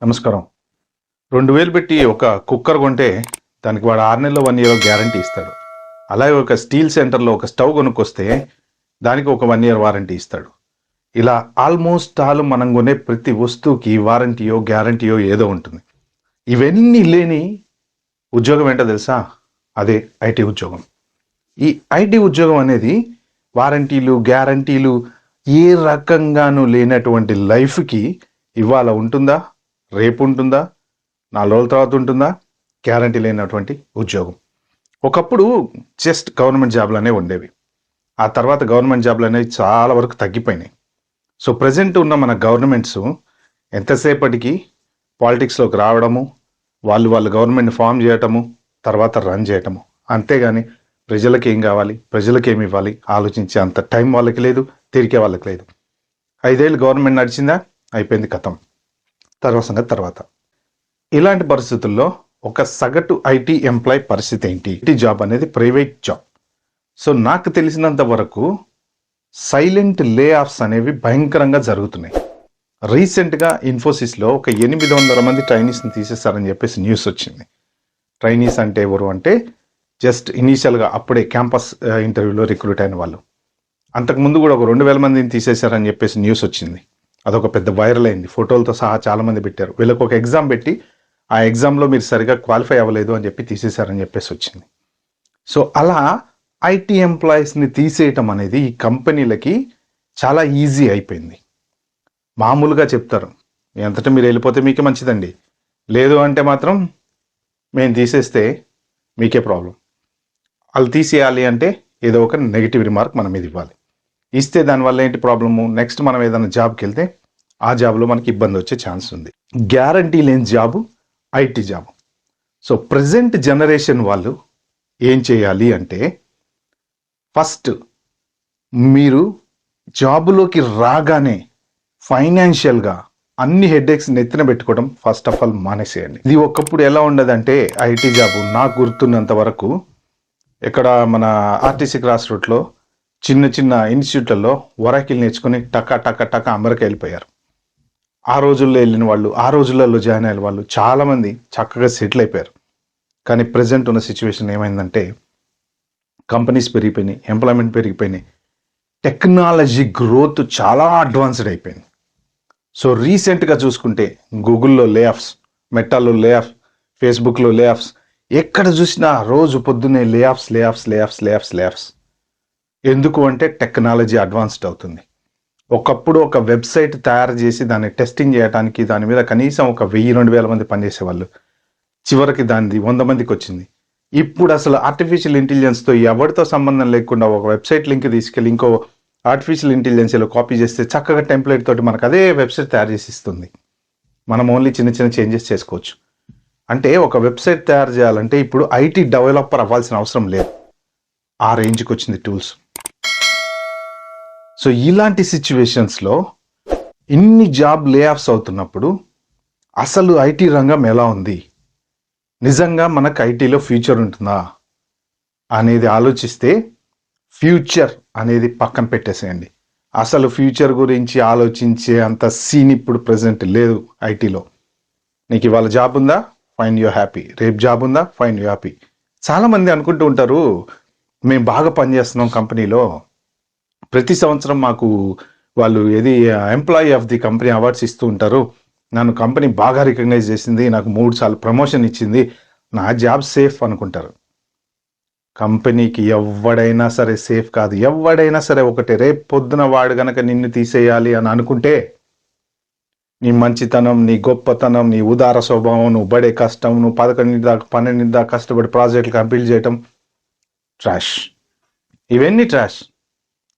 నమస్కారం. 2000 పెట్టి ఒక కుక్కర్ కొంటే దానికి వాడు 6 నెలలు 1 ఇయర్ గ్యారంటీ ఇస్తాడు. అలాగే ఒక స్టీల్ సెంటర్లో ఒక స్టవ్ కొనుక్కొస్తే దానికి ఒక 1 ఇయర్ వారంటీ ఇస్తాడు. ఇలా ఆల్మోస్ట్ ఆల్ మనం కొనే ప్రతి వస్తువుకి వారంటీయో గ్యారంటీయో ఏదో ఉంటుంది. ఇవన్నీ లేని ఉద్యోగం ఏంటో తెలుసా? అదే ఐటీ ఉద్యోగం. ఈ ఐటీ ఉద్యోగం అనేది వారంటీలు గ్యారంటీలు ఏ రకంగానూ లేనటువంటి లైఫ్కి ఇవాళ ఉంటుందా, రేపు ఉంటుందా, 4 రోజుల తర్వాత ఉంటుందా, గ్యారంటీ లేనటువంటి ఉద్యోగం. ఒకప్పుడు జస్ట్ గవర్నమెంట్ జాబ్లు అనేవి ఉండేవి. ఆ తర్వాత గవర్నమెంట్ జాబ్లు అనేవి చాలా వరకు తగ్గిపోయినాయి. సో ప్రజెంట్ ఉన్న మన గవర్నమెంట్స్ ఎంతసేపటికి పాలిటిక్స్లోకి రావడము, వాళ్ళు గవర్నమెంట్ ఫామ్ చేయటము, తర్వాత రన్ చేయటము, అంతేగాని ప్రజలకి ఏం కావాలి, ప్రజలకి ఏమి ఇవ్వాలి ఆలోచించే అంత టైం వాళ్ళకి లేదు, తీరికే వాళ్ళకి లేదు. 5 ఏళ్ళు గవర్నమెంట్ నడిచిందా, అయిపోయింది, కథం, తర్వాత. ఇలాంటి పరిస్థితుల్లో ఒక సగటు ఐటీ ఎంప్లాయ్ పరిస్థితి ఏంటి? ఐటీ జాబ్ అనేది ప్రైవేట్ జాబ్. సో నాకు తెలిసినంత వరకు సైలెంట్ లే ఆఫ్స్ అనేవి భయంకరంగా జరుగుతున్నాయి. రీసెంట్గా ఇన్ఫోసిస్లో ఒక 800 మంది ట్రైనీస్ని తీసేస్తారని చెప్పేసి న్యూస్ వచ్చింది. ట్రైనీస్ అంటే ఎవరు అంటే జస్ట్ ఇనీషియల్గా అప్పుడే క్యాంపస్ ఇంటర్వ్యూలో రిక్రూట్ అయిన వాళ్ళు. అంతకుముందు కూడా ఒక 2000 మందిని తీసేశారని చెప్పేసి న్యూస్ వచ్చింది. అదొక పెద్ద వైరల్ అయింది. ఫోటోలతో సహా చాలామంది పెట్టారు. వీళ్ళకి ఒక ఎగ్జామ్ పెట్టి ఆ ఎగ్జామ్లో మీరు సరిగా క్వాలిఫై అవ్వలేదు అని చెప్పి తీసేశారని చెప్పేసి వచ్చింది. సో అలా ఐటీ ఎంప్లాయీస్ని తీసేయటం అనేది ఈ కంపెనీలకి చాలా ఈజీ అయిపోయింది. మామూలుగా చెప్తారు, ఎంతటా మీరు వెళ్ళిపోతే మీకే మంచిదండి, లేదు అంటే మాత్రం మేము తీసేస్తే మీకే ప్రాబ్లం. వాళ్ళు తీసేయాలి అంటే ఏదో ఒక నెగిటివ్ రిమార్క్ మనం మీద ఇవ్వాలి. ఇస్తే దానివల్ల ఏంటి ప్రాబ్లము? నెక్స్ట్ మనం ఏదైనా జాబ్కి వెళ్తే ఆ జాబ్లో మనకి ఇబ్బంది వచ్చే ఛాన్స్ ఉంది. గ్యారంటీ లేని job IT job. So present generation వాళ్ళు ఏం చేయాలి అంటే, ఫస్ట్ మీరు జాబులోకి రాగానే ఫైనాన్షియల్గా అన్ని హెడేక్స్ నెత్తిన పెట్టుకోవడం ఫస్ట్ ఆఫ్ ఆల్ మానేసేయండి. ఇది ఒకప్పుడు ఎలా ఉండదంటే ఐటీ జాబు నాకు గుర్తున్నంత వరకు ఇక్కడ మన ఆర్టీసీ క్రాస్ రూట్లో చిన్న చిన్న ఇన్స్టిట్యూట్లలో ఒరాకిల్ నేర్చుకుని టక అమెరికా వెళ్ళిపోయారు. ఆ రోజుల్లో వెళ్ళిన వాళ్ళు, ఆ రోజులలో జాయిన్ అయిన వాళ్ళు చాలామంది చక్కగా సెటిల్ అయిపోయారు. కానీ ప్రజెంట్ ఉన్న సిచ్యువేషన్ ఏమైందంటే కంపెనీస్ పెరిగిపోయినాయి, ఎంప్లాయ్మెంట్ పెరిగిపోయినాయి, టెక్నాలజీ గ్రోత్ చాలా అడ్వాన్స్డ్ అయిపోయింది. సో రీసెంట్గా చూసుకుంటే గూగుల్లో లే ఆఫ్స్, మెటాలో లే ఆఫ్, ఫేస్బుక్లో లే ఆఫ్స్, ఎక్కడ చూసినా రోజు పొద్దున్నే లే ఆఫ్స్. ఎందుకు అంటే టెక్నాలజీ అడ్వాన్స్డ్ అవుతుంది. ఒకప్పుడు ఒక వెబ్సైట్ తయారు చేసి దాన్ని టెస్టింగ్ చేయడానికి దాని మీద కనీసం ఒక 1000-2000 మంది పనిచేసేవాళ్ళు. చివరికి దానిది 100 మందికి వచ్చింది. ఇప్పుడు అసలు ఆర్టిఫిషియల్ ఇంటెలిజెన్స్తో ఎవరితో సంబంధం లేకుండా ఒక వెబ్సైట్ లింక్ తీసుకెళ్ళి ఇంకో ఆర్టిఫిషియల్ ఇంటెలిజెన్స్లో కాపీ చేస్తే చక్కగా టెంప్లెట్ తోటి మనకు అదే వెబ్సైట్ తయారు చేసి ఇస్తుంది. మనం ఓన్లీ చిన్న చేంజెస్ చేసుకోవచ్చు. అంటే ఒక వెబ్సైట్ తయారు చేయాలంటే ఇప్పుడు ఐటీ డెవలపర్ అవ్వాల్సిన అవసరం లేదు. ఆ రేంజ్కి వచ్చింది టూల్స్. సో ఇలాంటి సిచ్యువేషన్స్లో ఇన్ని జాబ్ లే ఆఫ్స్ అవుతున్నప్పుడు అసలు ఐటీ రంగం ఎలా ఉంది, నిజంగా మనకు ఐటీలో ఫ్యూచర్ ఉంటుందా అనేది ఆలోచిస్తే ఫ్యూచర్ అనేది పక్కన పెట్టేసేయండి. అసలు ఫ్యూచర్ గురించి ఆలోచించే అంత సీన్ ఇప్పుడు ప్రజెంట్ లేదు ఐటీలో. నీకు ఇవాళ జాబ్ ఉందా, ఫైన్ యూ హ్యాపీ. రేపు జాబ్ ఉందా, ఫైన్ యూ హ్యాపీ. చాలామంది అనుకుంటూ ఉంటారు, మేము బాగా పనిచేస్తున్నాం కంపెనీలో, ప్రతి సంవత్సరం మాకు వాళ్ళు employee of the company awards ఇస్తూ ఉంటారు, నన్ను కంపెనీ బాగా రికగ్నైజ్ చేసింది, నాకు 3 సార్లు ప్రమోషన్ ఇచ్చింది, నా జాబ్ సేఫ్ అనుకుంటారు. కంపెనీకి ఎవడైనా సరే సేఫ్ కాదు. ఎవడైనా సరే ఒకటే, రేపు పొద్దున వాడు గనక నిన్ను తీసేయాలి అని అనుకుంటే నీ మంచితనం, నీ గొప్పతనం, నీ ఉదార స్వభావం, నువ్వు పడే కష్టం, నువ్వు 12 దాకా కష్టపడి ప్రాజెక్టులు కంప్లీట్ చేయటం, ట్రాష్. ఇవన్నీ ట్రాష్.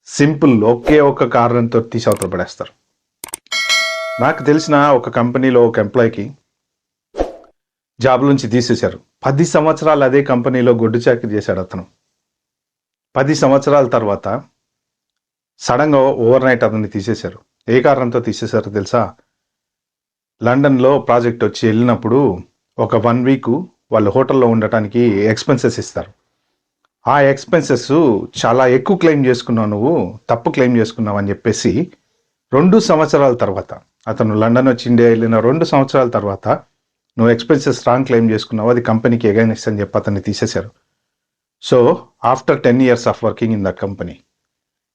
సింపుల్ ఒకే ఒక కారణంతో తీసి అవతల పడేస్తారు. నాకు తెలిసిన ఒక కంపెనీలో ఒక ఎంప్లాయ్కి జాబ్ నుంచి తీసేశారు. 10 సంవత్సరాలు అదే కంపెనీలో గొడ్డు చాకరీ చేశాడు అతను. 10 సంవత్సరాల తర్వాత సడన్గా ఓవర్ నైట్ అతన్ని తీసేశారు. ఏ కారణంతో తీసేశారో తెలుసా? లండన్లో ప్రాజెక్ట్ వచ్చి వెళ్ళినప్పుడు ఒక 1 వీక్ వాళ్ళు హోటల్లో ఉండటానికి ఎక్స్పెన్సెస్ ఇస్తారు. ఆ ఎక్స్పెన్సెస్ చాలా ఎక్కువ క్లెయిమ్ చేసుకున్నావు, నువ్వు తప్పు క్లెయిమ్ చేసుకున్నావు అని చెప్పేసి 2 సంవత్సరాల తర్వాత అతను లండన్ వచ్చి ఇండియా వెళ్ళిన 2 సంవత్సరాల తర్వాత నువ్వు ఎక్స్పెన్సెస్ రాంగ్ క్లెయిమ్ చేసుకున్నావు, అది కంపెనీకి ఎగైనెస్ట్ అని చెప్పి అతన్ని తీసేశారు. So after 10 years of working in that company.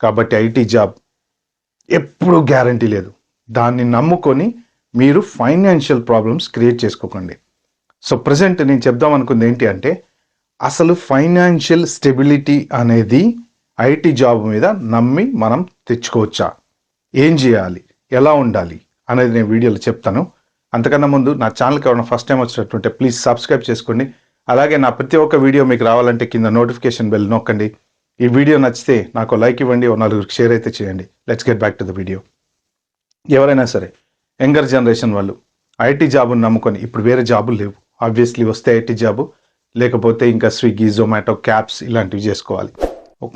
కాబట్టి ఐటీ జాబ్ ఎప్పుడూ గ్యారంటీ లేదు. దాన్ని నమ్ముకొని మీరు ఫైనాన్షియల్ ప్రాబ్లమ్స్ క్రియేట్ చేసుకోకండి. సో ప్రజెంట్ నేను చెప్దాం అనుకుంది ఏంటి అంటే, అసలు ఫైనాన్షియల్ స్టెబిలిటీ అనేది ఐటీ జాబ్ మీద నమ్మి మనం తెచ్చుకోవచ్చా, ఏం చేయాలి, ఎలా ఉండాలి అనేది నేను వీడియోలో చెప్తాను. అంతకన్నా ముందు నా ఛానల్కి ఎవరైనా ఫస్ట్ టైం వచ్చినట్టుంటే ప్లీజ్ సబ్స్క్రైబ్ చేసుకోండి. అలాగే నా ప్రతి ఒక్క వీడియో మీకు రావాలంటే కింద నోటిఫికేషన్ బెల్ నొక్కండి. ఈ వీడియో నచ్చితే నాకు లైక్ ఇవ్వండి, ఓ 4 షేర్ అయితే చేయండి. Let's get back to the video. ఎవరైనా సరే యంగర్ జనరేషన్ వాళ్ళు ఐటీ జాబుని నమ్ముకొని, ఇప్పుడు వేరే జాబులు లేవు, ఆబ్వియస్లీ వస్తే ఐటీ జాబు, లేకపోతే ఇంకా స్విగ్గీ, జొమాటో, క్యాబ్స్ ఇలాంటివి చేసుకోవాలి.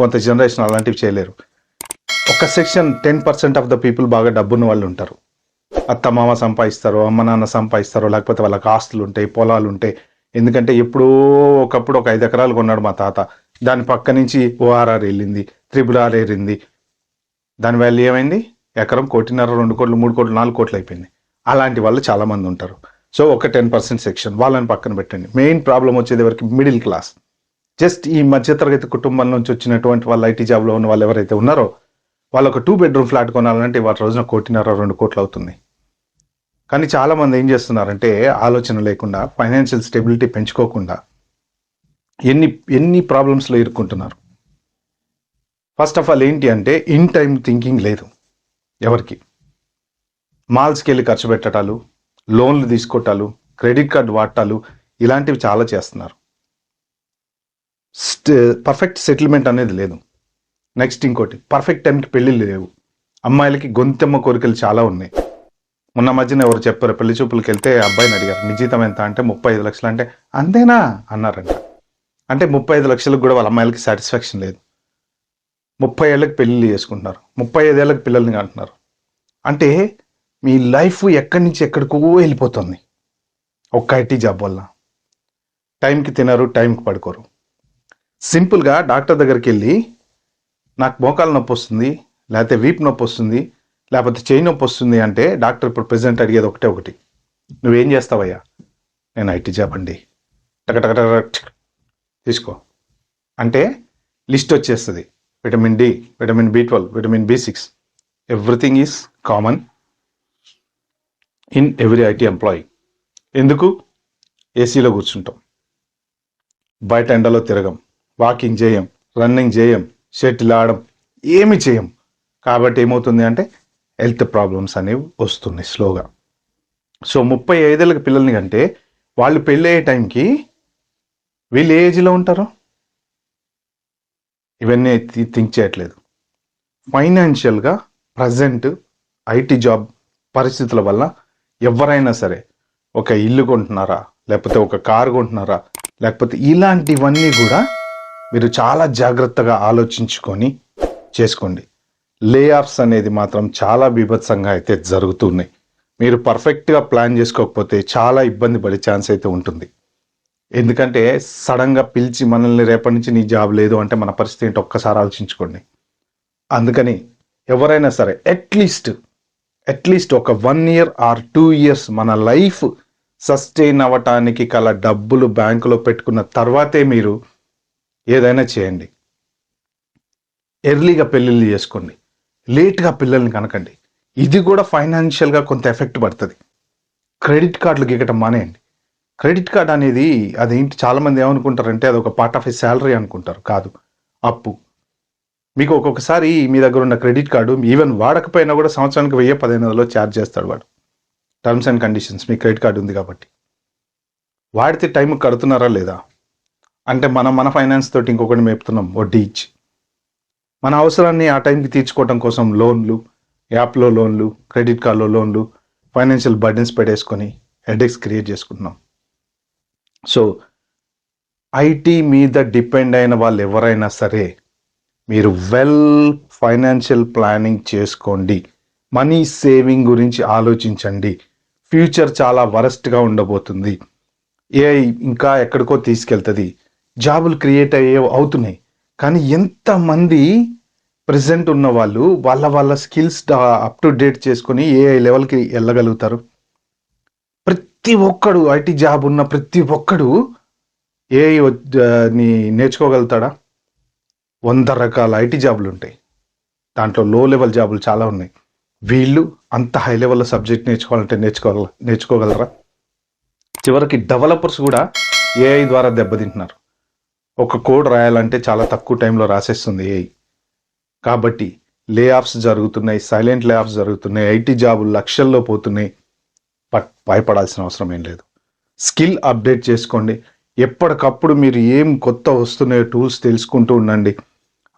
కొంత జనరేషన్ అలాంటివి చేయలేరు. ఒక సెక్షన్ 10% ఆఫ్ ద పీపుల్ బాగా డబ్బున్న వాళ్ళు ఉంటారు. అత్త మామ సంపాదిస్తారో, అమ్మ నాన్న సంపాదిస్తారో, లేకపోతే వాళ్ళకి ఆస్తులు ఉంటాయి, పొలాలు ఉంటాయి. ఎందుకంటే ఎప్పుడో ఒకప్పుడు ఒక 5 ఎకరాలు కొన్నాడు మా తాత, దాని పక్క నుంచి ఓఆర్ఆర్ వెళ్ళింది, RRR వెళ్ళింది, దాని వాల్యూ ఏమైంది? ఎకరం 1.5 కోటి, 2 కోట్లు, 3 కోట్లు, 4 కోట్లు అయిపోయింది. అలాంటి వాళ్ళు చాలామంది ఉంటారు. సో ఒక 10% సెక్షన్ వాళ్ళని పక్కన పెట్టండి. మెయిన్ ప్రాబ్లం వచ్చేది ఎవరికి? Middle class. జస్ట్ ఈ మధ్యతరగతి కుటుంబం నుంచి వచ్చినటువంటి వాళ్ళు, ఐటీ జాబ్లో ఉన్న వాళ్ళు ఎవరైతే ఉన్నారో, వాళ్ళు ఒక 2 bedroom ఫ్లాట్ కొనాలంటే వాటి రోజున 1.5 2 కోట్లు అవుతుంది. కానీ చాలామంది ఏం చేస్తున్నారంటే, ఆలోచన లేకుండా, ఫైనాన్షియల్ స్టెబిలిటీ పెంచుకోకుండా ఎన్ని ప్రాబ్లమ్స్లో ఇరుక్కుంటున్నారు. ఫస్ట్ ఆఫ్ ఆల్ ఏంటి అంటే, ఇన్ టైం థింకింగ్ లేదు ఎవరికి. మాల్స్కి వెళ్ళి ఖర్చు పెట్టటాలు, లోన్లు తీసుకోవటాలు, క్రెడిట్ కార్డు వాడటాలు, ఇలాంటివి చాలా చేస్తున్నారు. పర్ఫెక్ట్ సెటిల్మెంట్ అనేది లేదు. నెక్స్ట్ ఇంకోటి, పర్ఫెక్ట్ టైంకి పెళ్ళిళ్ళు లేవు. అమ్మాయిలకి గొంతెమ్మ కోరికలు చాలా ఉన్నాయి. మొన్న మధ్యన ఎవరు చెప్పారు, పెళ్లి చూపులకు వెళ్తే అబ్బాయిని అడిగారు, నీ జీతం ఎంత అంటే 35 లక్షలు అంటే, అంతేనా అన్నారంట. అంటే 35 లక్షలకు కూడా వాళ్ళ అమ్మాయిలకి సాటిస్ఫాక్షన్ లేదు. 30 ఏళ్ళకి పెళ్ళిళ్ళు చేసుకుంటున్నారు, 35 ఏళ్ళకి పిల్లల్ని అంటున్నారు. అంటే మీ లైఫ్ ఎక్కడి నుంచి ఎక్కడికో వెళ్ళిపోతుంది ఒక్క ఐటీ జాబ్ వల్ల. టైంకి తినరు, టైంకి పడుకోరు. సింపుల్గా డాక్టర్ దగ్గరికి వెళ్ళి, నాకు మోకాలు నొప్పి వస్తుంది, లేకపోతే వీపు నొప్పి వస్తుంది, లేకపోతే చేయి నొప్పి వస్తుంది అంటే డాక్టర్ ఇప్పుడు ప్రెసెంట్ అడిగేది ఒకటి, నువ్వేం చేస్తావయ్యా? నేను ఐటీ జాబ్ అండి, టకటక తీసుకో అంటే లిస్ట్ వచ్చేస్తుంది. Vitamin D, vitamin B12, vitamin B6, everything is common in every IT employee. ఎందుకు? ఏసీలో కూర్చుంటాం, బయట ఎండలో తిరగం, వాకింగ్ చేయం, రన్నింగ్ చేయం, షటిల్ ఆడం, ఏమి చేయం. కాబట్టి ఏమవుతుంది అంటే హెల్త్ ప్రాబ్లమ్స్ అనేవి వస్తున్నాయి స్లోగా. సో 35 ఏళ్ళకి పిల్లల్ని కంటే వాళ్ళు పెళ్ళి అయ్యే టైంకి వీళ్ళు ఏ ఏజ్లో ఉంటారు? ఇవన్నీ థింక్ చేయట్లేదు. ఫైనాన్షియల్గా ప్రజెంట్ ఐటీ జాబ్ పరిస్థితుల వల్ల ఎవరైనా సరే ఒక ఇల్లు కొంటున్నారా, లేకపోతే ఒక కారు కొంటున్నారా, లేకపోతే ఇలాంటివన్నీ కూడా మీరు చాలా జాగ్రత్తగా ఆలోచించుకొని చేసుకోండి. లే ఆఫ్స్ అనేది మాత్రం చాలా బీభత్సంగా అయితే జరుగుతున్నాయి. మీరు పర్ఫెక్ట్గా ప్లాన్ చేసుకోకపోతే చాలా ఇబ్బంది పడే ఛాన్స్ అయితే ఉంటుంది. ఎందుకంటే సడన్గా పిలిచి మనల్ని రేపటి నుంచి నీ జాబ్ లేదు అంటే మన పరిస్థితి ఏంటో ఒక్కసారి ఆలోచించుకోండి. అందుకని ఎవరైనా సరే అట్లీస్ట్ ఒక 1 year or 2 years మన లైఫ్ సస్టైన్ అవ్వటానికి కల డబ్బులు బ్యాంకులో పెట్టుకున్న తర్వాతే మీరు ఏదైనా చేయండి. ఎర్లీగా పెళ్ళిళ్ళు చేసుకోండి, లేట్గా పిల్లల్ని కనకండి. ఇది కూడా ఫైనాన్షియల్గా కొంత ఎఫెక్ట్ పడుతుంది. క్రెడిట్ కార్డులు గీకటం మానేయండి. క్రెడిట్ కార్డ్ అనేది అదేంటి, చాలామంది ఏమనుకుంటారంటే అది ఒక పార్ట్ ఆఫ్ ఏ శాలరీ అనుకుంటారు. కాదు, అప్పు. మీకు ఒక్కొక్కసారి మీ దగ్గర ఉన్న క్రెడిట్ కార్డు ఈవెన్ వాడకపోయినా కూడా సంవత్సరానికి 1000-1500 ఛార్జ్ చేస్తాడు వాడు. Terms and conditions. Me credit card ఉంది కాబట్టి వాడితే టైంకి కడుతున్నారా లేదా అంటే మన ఫైనాన్స్ తోటి ఇంకొకటి మేపుతున్నాం వడ్డీ ఇచ్చి. మన అవసరాన్ని ఆ టైంకి తీర్చుకోవడం కోసం లోన్లు, యాప్లో లోన్లు, క్రెడిట్ కార్డులో లోన్లు, ఫైనాన్షియల్ బర్డెన్స్ పెట్టేసుకొని హెడేక్స్ క్రియేట్ చేసుకుంటున్నాం. సో ఐటీ మీద డిపెండ్ అయిన వాళ్ళు ఎవరైనా సరే మీరు ఫైనాన్షియల్ ప్లానింగ్ చేసుకోండి. మనీ సేవింగ్ గురించి ఆలోచించండి. ఫ్యూచర్ చాలా వరస్ట్గా ఉండబోతుంది. ఏఐ ఇంకా ఎక్కడికో తీసుకెళ్తుంది. జాబులు క్రియేట్ అవుతున్నాయి, కానీ ఎంతమంది ప్రెసెంట్ ఉన్న వాళ్ళు వాళ్ళ స్కిల్స్ అప్ టు డేట్ చేసుకొని ఏ లెవెల్కి వెళ్ళగలుగుతారు? ప్రతి ఒక్కడు ఐటీ జాబ్ ఉన్న ప్రతి ఒక్కడు ఏఐ ని నేర్చుకోగలుగుతాడా? 100 రకాల ఐటీ జాబులు ఉంటాయి. దాంట్లో లో లెవెల్ జాబులు చాలా ఉన్నాయి. వీళ్ళు అంత హై లెవెల్లో సబ్జెక్ట్ నేర్చుకోవాలంటే నేర్చుకోగలరా? చివరికి డెవలపర్స్ కూడా ఏఐ ద్వారా దెబ్బతింటున్నారు. ఒక కోడ్ రాయాలంటే చాలా తక్కువ టైంలో రాసేస్తుంది ఏఐ. కాబట్టి లే ఆఫ్స్ జరుగుతున్నాయి, సైలెంట్ లే ఆఫ్స్ జరుగుతున్నాయి, ఐటీ జాబులు లక్షల్లో పోతున్నాయి. బట్ భయపడాల్సిన అవసరం ఏం లేదు. స్కిల్ అప్డేట్ చేసుకోండి. ఎప్పటికప్పుడు మీరు ఏం కొత్త వస్తున్నాయో టూల్స్ తెలుసుకుంటూ ఉండండి.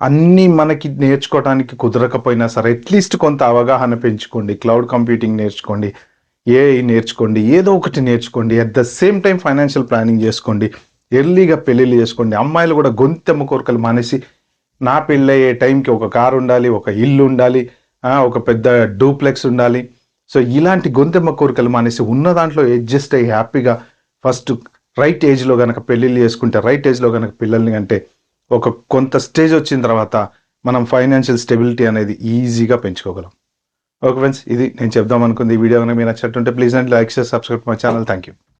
అన్నీ మనకి నేర్చుకోవడానికి కుదరకపోయినా సరే అట్లీస్ట్ కొంత అవగాహన పెంచుకోండి. క్లౌడ్ కంప్యూటింగ్ నేర్చుకోండి, ఏఐ నేర్చుకోండి, ఏదో ఒకటి నేర్చుకోండి. At the same time financial planning చేసుకోండి. ఎర్లీగా పెళ్ళిళ్ళు చేసుకోండి. అమ్మాయిలు కూడా గొంతెమ్మ కోరికలు మానేసి నా పెళ్ళయ్యే టైంకి ఒక కారు ఉండాలి, ఒక ఇల్లు ఉండాలి, ఒక పెద్ద డూప్లెక్స్ ఉండాలి. సో ఇలాంటి గొంతెమ్మ కోరికలు మానేసి ఉన్న దాంట్లో అడ్జస్ట్ అయ్యి హ్యాపీగా ఫస్ట్ రైట్ ఏజ్లో కనుక పెళ్ళిళ్ళు చేసుకుంటే, రైట్ ఏజ్లో కనుక పిల్లల్ని అంటే ఒక కొంత స్టేజ్ వచ్చిన తర్వాత మనం ఫైనాన్షియల్ స్టెబిలిటీ అనేది ఈజీగా పెంచుకోగలం. ఓకే ఫ్రెండ్స్, ఇది నేను చెప్దాం అనుకుంది. ఈ వీడియో కనుక మీరు నచ్చినట్టుంటే please and like, share, subscribe my channel. Thank you.